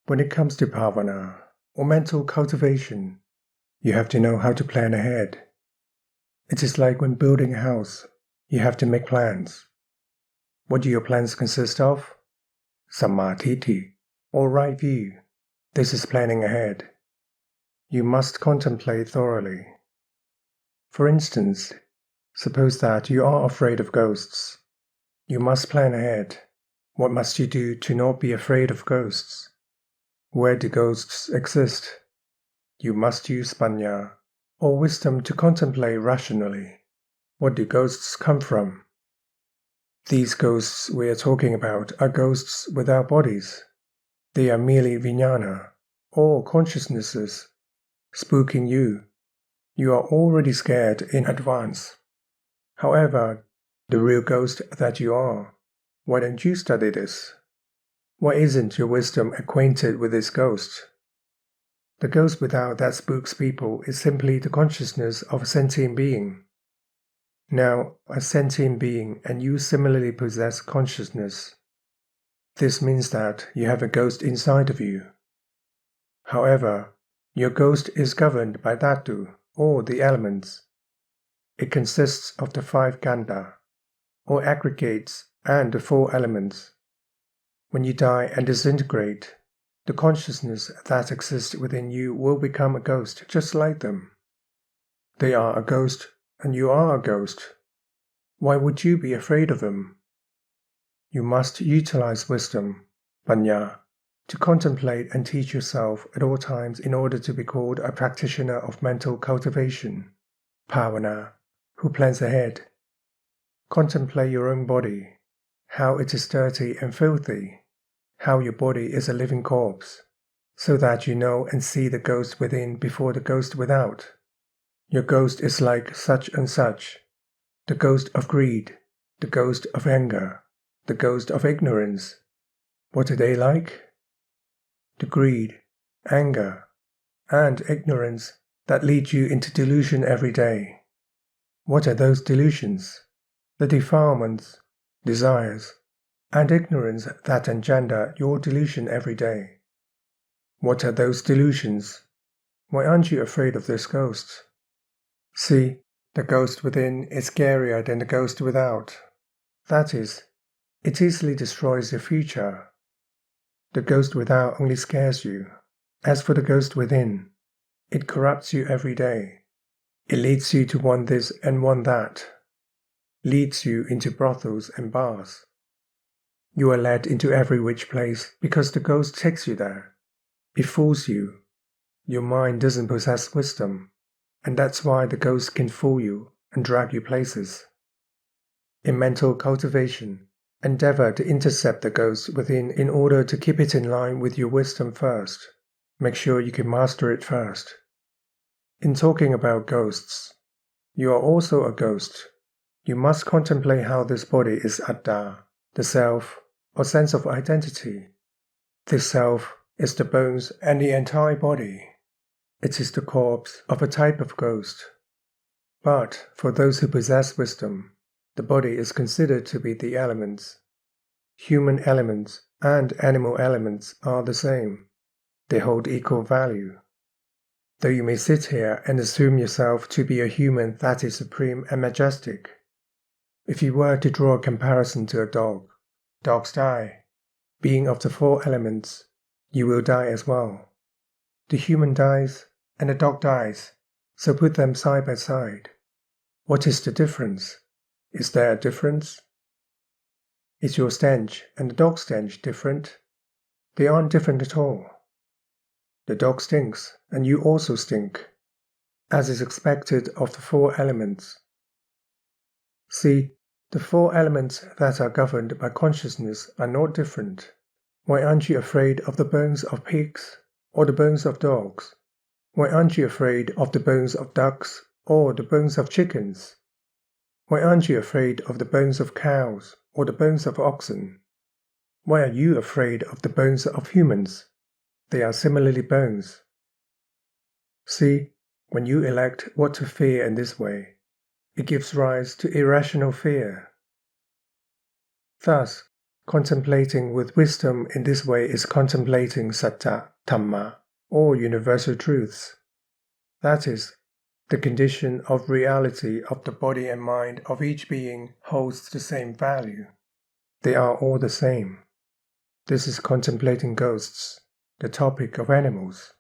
When it comes to bhavana, or mental cultivation, you have to know how to plan ahead. It is like when building a house, you have to make plans. What do your plans consist of? Sammaditthi, or right view. This is planning ahead. You must contemplate thoroughly. For instance, suppose that you are afraid of ghosts. You must plan ahead. What must you do to not be afraid of ghosts? Where do ghosts exist? You must use pañña, or wisdom, to contemplate rationally. What do ghosts come from? These ghosts we are talking about are ghosts without bodies. They are merely vijnana, or consciousnesses, spooking you. You are already scared in advance. However, the real ghost that you are, why don't you study this? Why isn't your wisdom acquainted with this ghost? The ghost without that spooks people is simply the consciousness of a sentient being. Now, a sentient being and you similarly possess consciousness. This means that you have a ghost inside of you. However, your ghost is governed by dhatu, or the elements. It consists of the 5 khandha, or aggregates, and the 4 elements. When you die and disintegrate, the consciousness that exists within you will become a ghost just like them. They are a ghost, and you are a ghost. Why would you be afraid of them? You must utilize wisdom, pañña, to contemplate and teach yourself at all times in order to be called a practitioner of mental cultivation, bhavana, who plans ahead. Contemplate your own body, how it is dirty and filthy, how your body is a living corpse, so that you know and see the ghost within before the ghost without. Your ghost is like such and such, the ghost of greed, the ghost of anger, the ghost of ignorance. What are they like? The greed, anger, and ignorance that lead you into delusion every day. What are those delusions? The defilements, desires, and ignorance that engender your delusion every day. What are those delusions? Why aren't you afraid of this ghost? See, the ghost within is scarier than the ghost without. That is, it easily destroys your future. The ghost without only scares you. As for the ghost within, it corrupts you every day. It leads you to want this and want that. Leads you into brothels and bars. You are led into every which place because the ghost takes you there. It fools you. Your mind doesn't possess wisdom, and that's why the ghost can fool you and drag you places. In mental cultivation, endeavor to intercept the ghost within in order to keep it in line with your wisdom first. Make sure you can master it first. In talking about ghosts, you are also a ghost. You must contemplate how this body is atta, the self, or sense of identity. This self is the bones and the entire body. It is the corpse of a type of ghost. But for those who possess wisdom, the body is considered to be the elements. Human elements and animal elements are the same. They hold equal value. Though you may sit here and assume yourself to be a human that is supreme and majestic, if you were to draw a comparison to a dog, dogs die. Being of the 4 elements, you will die as well. The human dies and the dog dies, so put them side by side. What is the difference? Is there a difference? Is your stench and the dog's stench different? They aren't different at all. The dog stinks, and you also stink, as is expected of the 4 elements. See, the 4 elements that are governed by consciousness are not different. Why aren't you afraid of the bones of pigs, or the bones of dogs? Why aren't you afraid of the bones of ducks, or the bones of chickens? Why aren't you afraid of the bones of cows, or the bones of oxen? Why are you afraid of the bones of humans? They are similarly bones. See, when you elect what to fear in this way, it gives rise to irrational fear. Thus, Contemplating with wisdom in this way is contemplating satta, Dhamma, or universal truths. That is, the condition of reality of the body and mind of each being holds the same value. They are all the same. This is contemplating ghosts, the topic of animals.